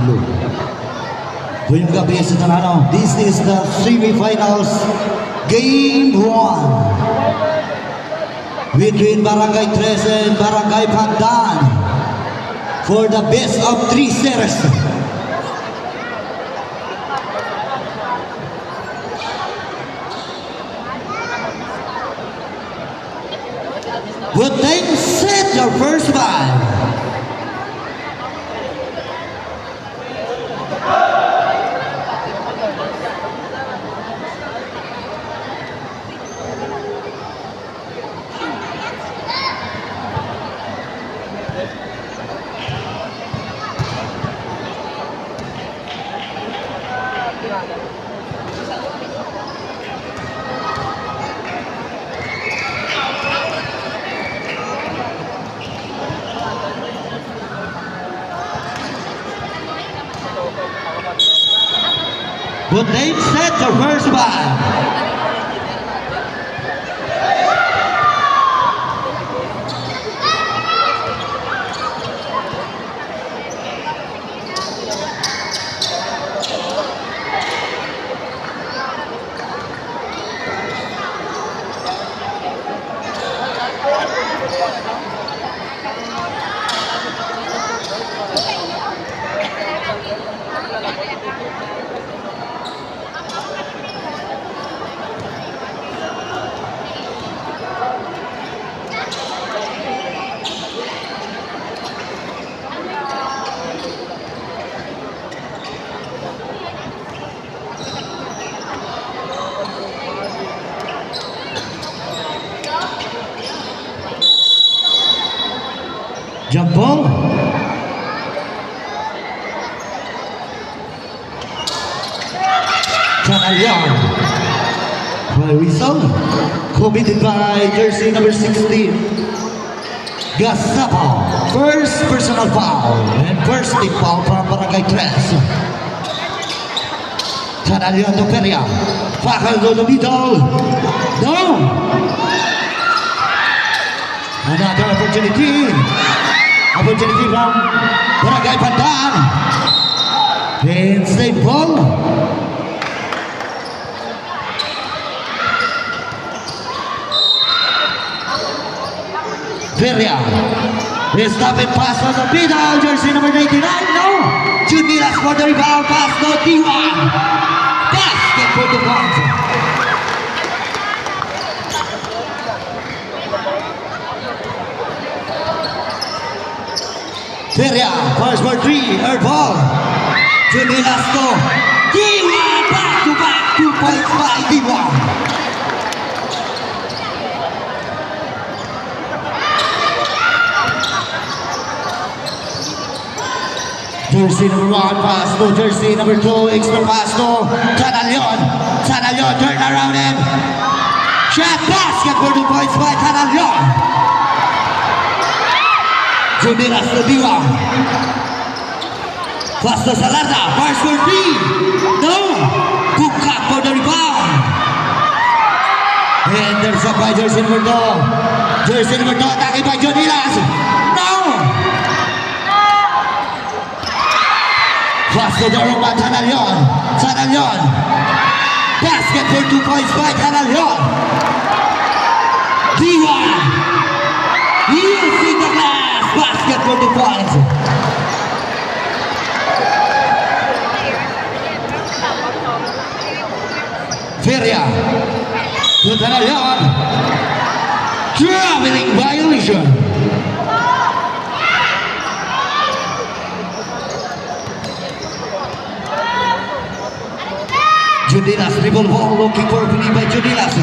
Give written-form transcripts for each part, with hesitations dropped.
Blue. Ngayong gabi sa Tanano, this is the semi-finals, Game 1. Between Barangay 13 and Barangay Pandan for the best of 3 series. Would they set your first five? Would they set your first five? Jump ball. Chanalian. By whistle. Committed by jersey number 16. Gasapa. First personal foul. And first team foul from Barangay 13. Chanalian to Peria. Fakal to the middle. No. Another opportunity. Opportunity from Barangay Pandan. And save ball. Peria. Stop and pass on the middle. Jersey number 99. No. Junilas for the rebound. Pass no D1. Basket for the point. Peria, first for 3, air ball. Junilas to D1, back to back, 2 points by D1. Jersey number 1, pass to jersey number 2, extra pass to Chanalian. Chanalian, turn around and shot basket for 2 points by Chanalian. Junilas to D1. Pass to Salarda, pass for 3. No. Kuka for the rebound. And there's a by jersey number 2. Jersey number 2, attacking by Junilas. No. Pass to the Roman Chanalian. Chanalian. Basket for 2 points by Chanalian. D1. Using the glass. Basket for 2 points. Feria to Chanalian. Traveling violation. Junilas dribble ball, looking for a play by Junilas.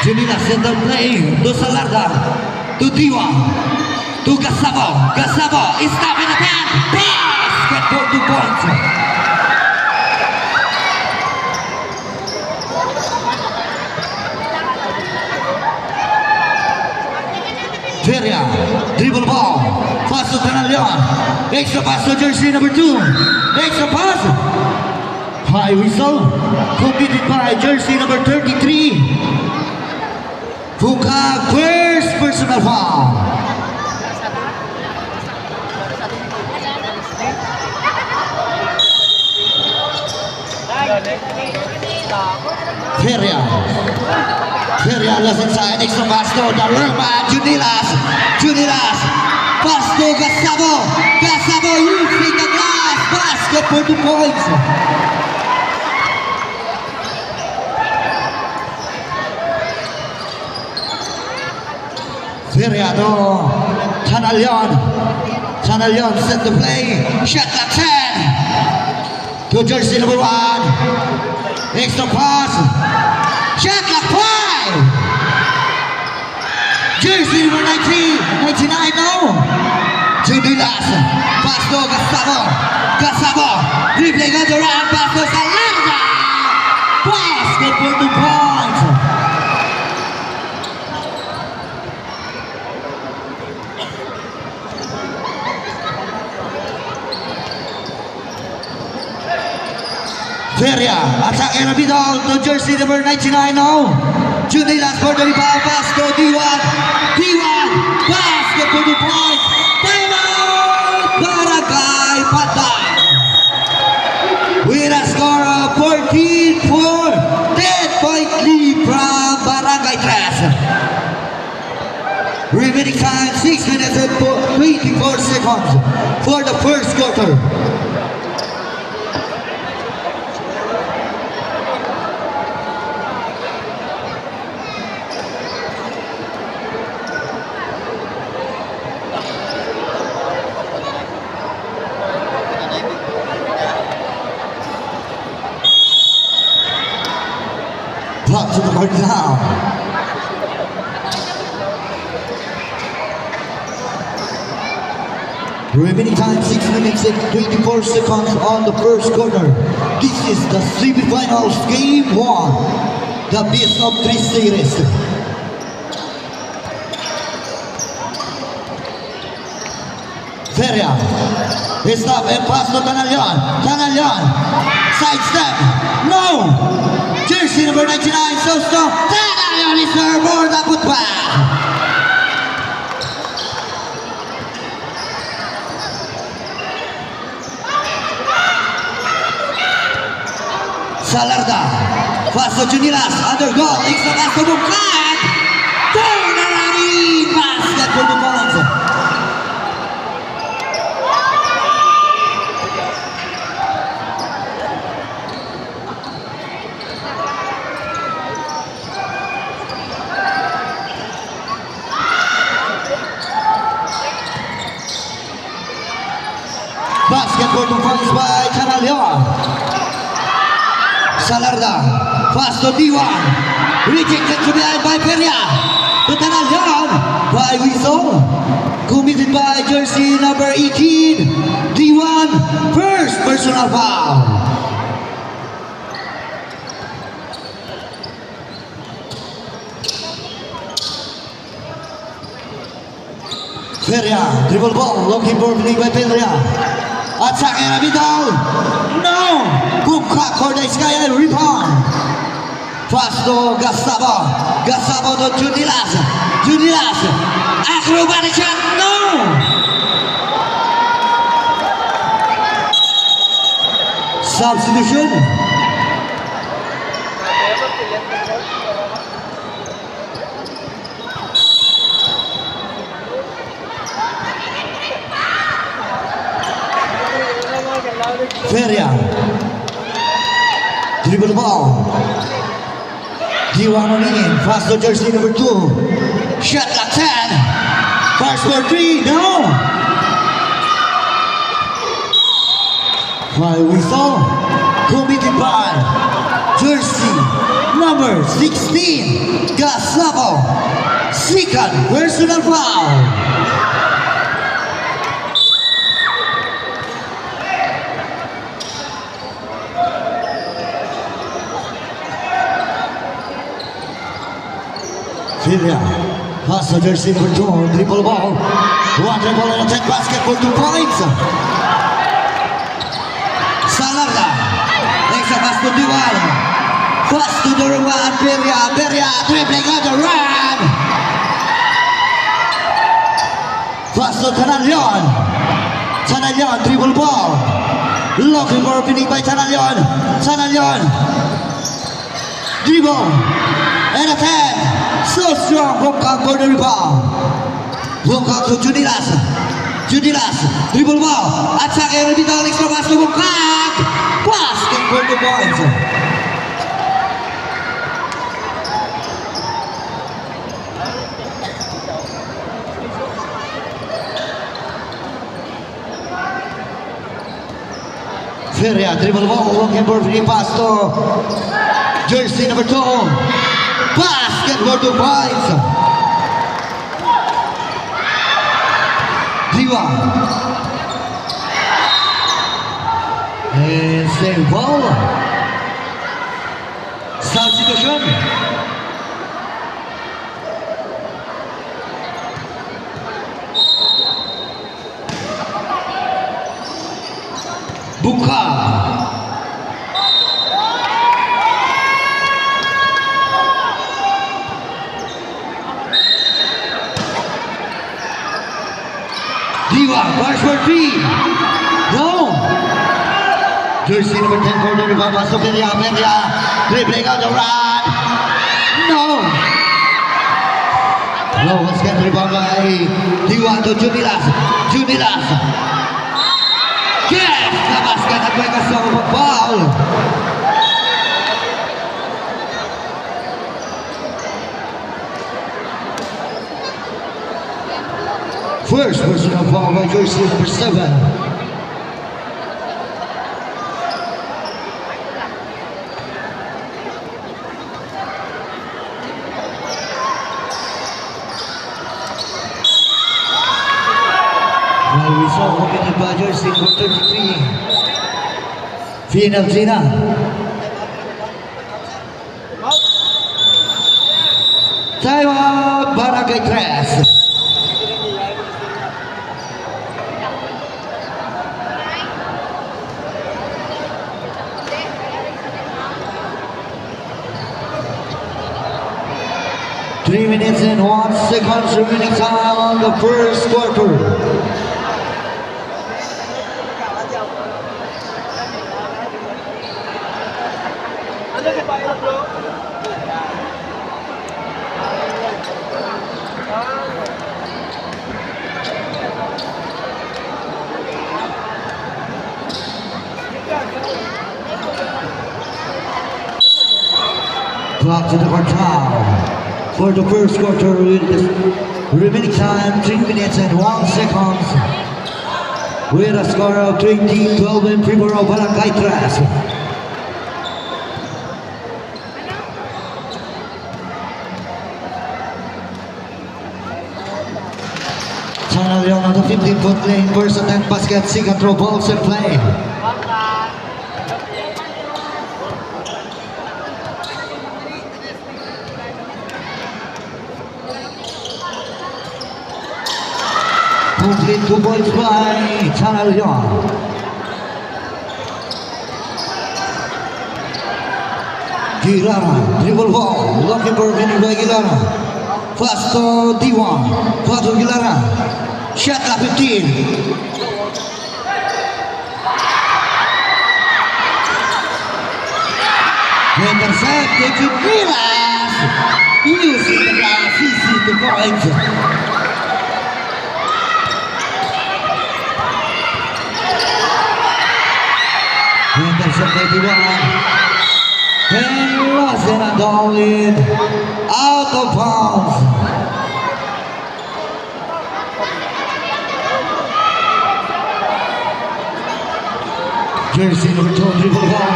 Junilas center play to Salarda, to Diwa, to Gasabo. Gasabo is stopping the pen. Basket for 2 points. Feria, dribble ball, pass to Chanalian. Extra pass to jersey number 2. Extra pass. High whistle, completed by jersey number 33. Fuka, first personal foul. Feria. Feria lost inside. Next to Pasto. The Roman. Junilas. Junilas. Pasto. Gasabo. Gasabo using the glass. Basket for 2 points. Feria to Chanalion. Chanalion set the play. Shot clock 10. To jersey number 1. Extra pass. Shot clock 5. Jersey number 19. 99 now. Junilas. Pasto Gasabo. Gasabo. Dribbling on the run. Pasto Salarda. Basket for 2 points. Feria, attacking the middle to jersey number 99 now. Junilas for the rebound pass to D1. D1, basket for 2 points. Timeout! Barangay Patay. With a score of 14-4. 10-point lead from Barangay Tres. Remaining time 6 minutes and 24 seconds for the first quarter. Back to the court now. Remaining time 6 minutes and 24 seconds on the first quarter. This is the semifinals game 1. The best of 3 series. Feria. Stop and pass to Tanalion. Tanalion. Side step. No. Jersey number 99, so strong. Tanalion is there for the putback. Salarda. Pass to Junilas. Under goal. Extra pass to Bukat. Turn around in. Basket for the points. Basket for 2 points by Chanalion. Salarda, pass to D1. Rejected to behind by Feria. To Chanalion by Wizong. Committed by jersey number 18. D1, first personal foul. Feria, dribble ball, looking for play by Feria. Attacking the middle. No! Buka for the sky and rebound. Pass to Gasabo. Gasabo to Junilas. Junilas. Acrobatic shot. No! Substitution. Feria. Dribble ball. D1 on in. Pass to jersey number 2. Shot clock 10. Pass for 3. No. By Whistle. Committed by jersey number 16. Gasabo. Second personal foul. Feria, pass to jersey number 2, dribble ball. One dribble and attack basket for 2 points. Salarda, extra pass to D1. Pass to the run, Feria, Feria dribbling on the run. Pass to Chanalion. Chanalion, dribble ball. Looking for opening by Chanalion. Chanalion. dribble, and attack. So strong, Bongkang for the rebound. Bongkang to Junilas. Junilas, dribble ball. Attack and rebound, extra pass to Bongkang. Basket for the points. Feria, dribble ball, looking for free pass to jersey number 2. Basket for 2 points. Diwa. And save ball. Substitution. Buka. Diwa, rush for 3. No. Jersey number 10 for the rebound. Pasok Feria. Dribbling out the run. No. No, let's get rebound by Diwa to Junilas. Junilas. Yes! Na basket at may kasama mag-foul. First personal foul by jersey number 7. Well, we saw committed by jersey number 33. Final Gina. Time out, Barangay Tres. Three minutes and 1 second remaining time on the first quarter. Clock to the quarter. For the first quarter, remaining time 3 minutes and 1 second. With a score of 20-12 in favor of Barangay Tres. Channel Leon on the 15-foot lane, first and 10 basket, second throw balls in play. Complete 2 points by Channel Leon. Gilara, dribble ball, looking for winning by Gilara. Fast to D1, fast to Gilara. Shot at 15. Intercepted to Gilas. Using the glass, easy to point. Intercepted and lost in a Darwin out of bounds. Jersey number 2 dribble ball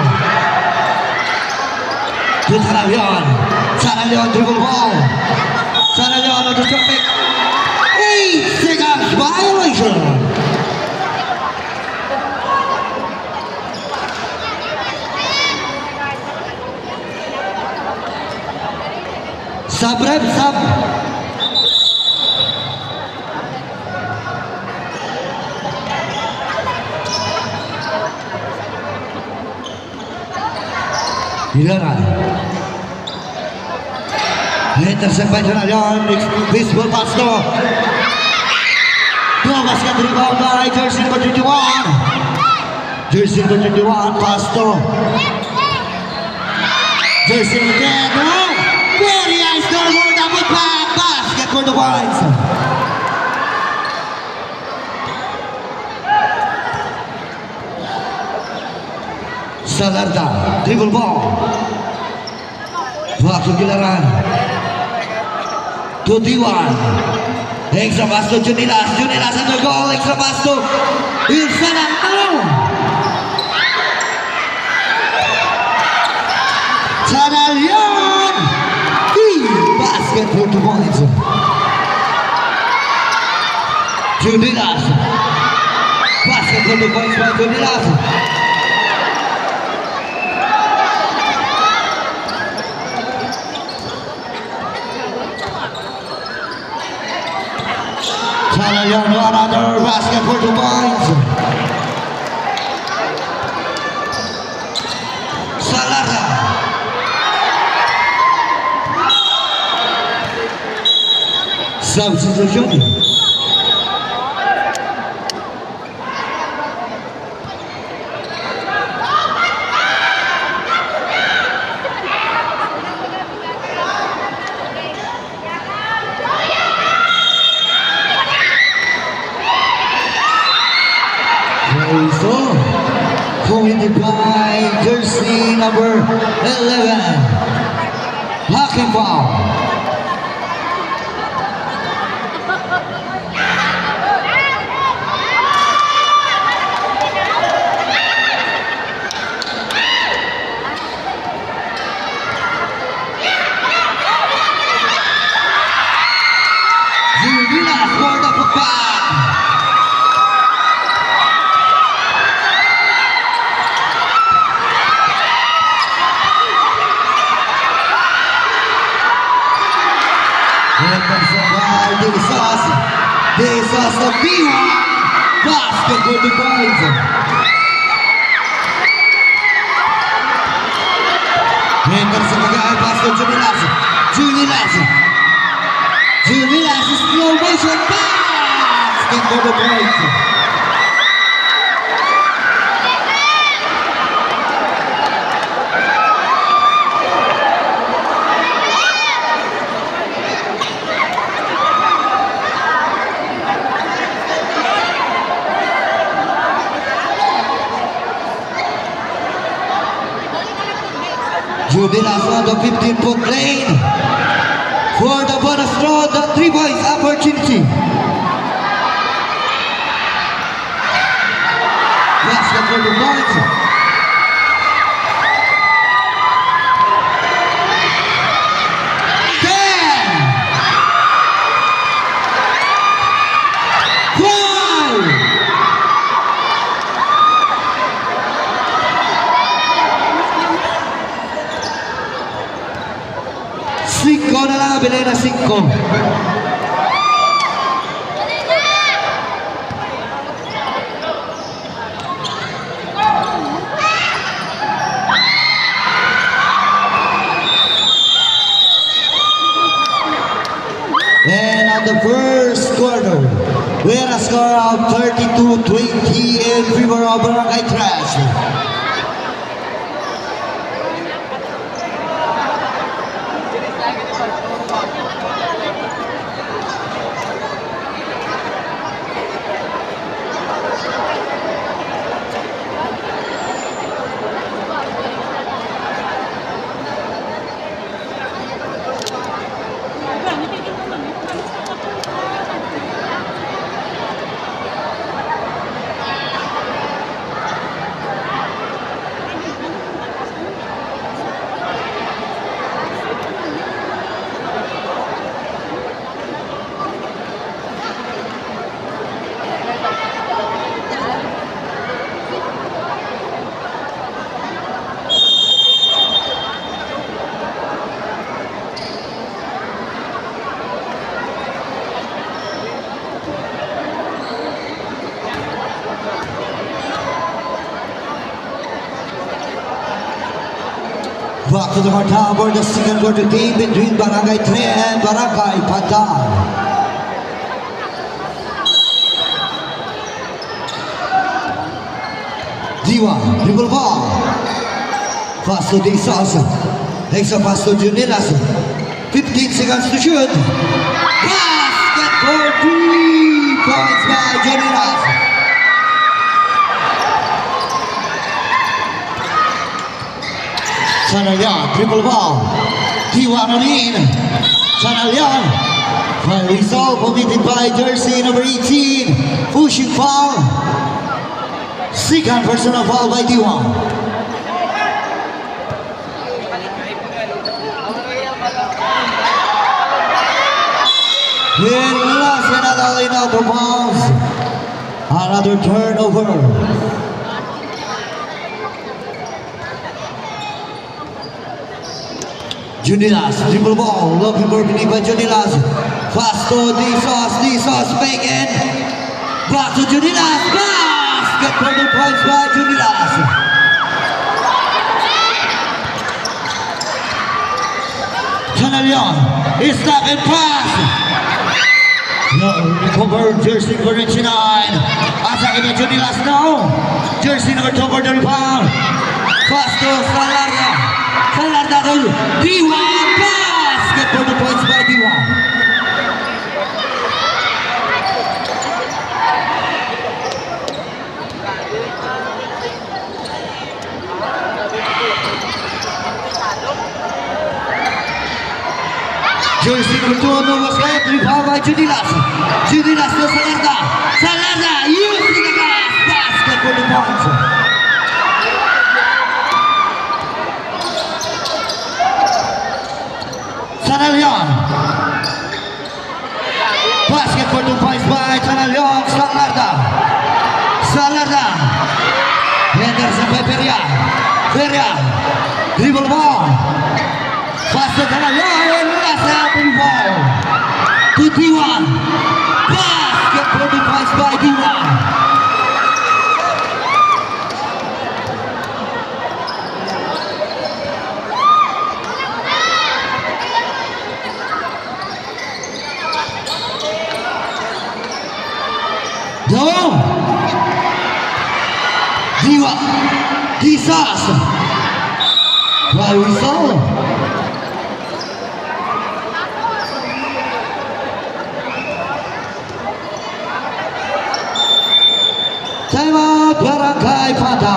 to Saralion. Saralion dribble ball. Saralion on the traffic. 8 seconds violation. Sub rep, sub. Gilara. Intercept by Jonalion. Baseball pass to. Thomas got rebound by jersey number 21. Jersey number 21 pass to Jersey again. Oh, very nice. Double double back. Basket for the Wines. Salarda, dribble ball. Waktu giliran. To D1. Extra pass to Junilas. Junilas under goal. Extra pass to Ilsana. Chanalian. Basket for the Wines. Junilas. Basket for the Wines by Junilas. Chanalian, another basket for the Wines. Salara. Substitution. Committed by jersey number 11. Hacking foul. Jubilas for the football. This is the B1 basket for the Wines. Henderson mag-aay pass to Junilas. Junilas. Junilas slow motion basket for the Wines. Jubilas on the 15-foot lane for the bonus throw, the 3 points opportunity. Basket for the Wines. Cinco na lang, bilay na 5. And on the first quarter, we had a score of 32-20 in favor of Barangay Trash. Back to the Marta for the second quarter game between Barangay 3 and Barangay Pandan. Diwa, dribble ball. Pass to De Souza. Next up pass to Junilas. 15 seconds to shoot. Basket for 3 points by Junilas. Chanalian, triple ball. T1 on in. Chanalian. Finally solved, committed by jersey number 18. Pushing foul. Second personal foul by T1. He lost another in out of bounds. Another turnover. Junilas, dribble ball, looking for beneath by Junilas. Fast to D-Sauce faking. Back to Junilas, basket for the points by Junilas. Chanalian, is stop and pass. No, recover jersey number 99. Asake by Junilas now. Jersey number 2 for the rebound. Fast to Salarda. Salarda to D1. Basket for the points by D1. Jersey number 2 on the basket, rebound by Junilas. Junilas to Salarda. Salarda using the glass. Basket for the points. Chanalian. Basket for 2 points by Chanalian. Salarda. Salarda. Henderson by Peria. Peria. Dribble ball. Pass to Chanalian. Last out ball. To D1. Basket for 2 points by D1. No. D1. D-Sauce. By Rizal. Timeout, Barangay Pata.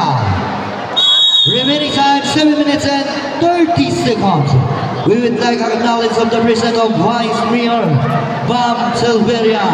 Remaining time 7 minutes and 30 seconds. We would like to acknowledge of the presence of Vice Mayor Bam Silveria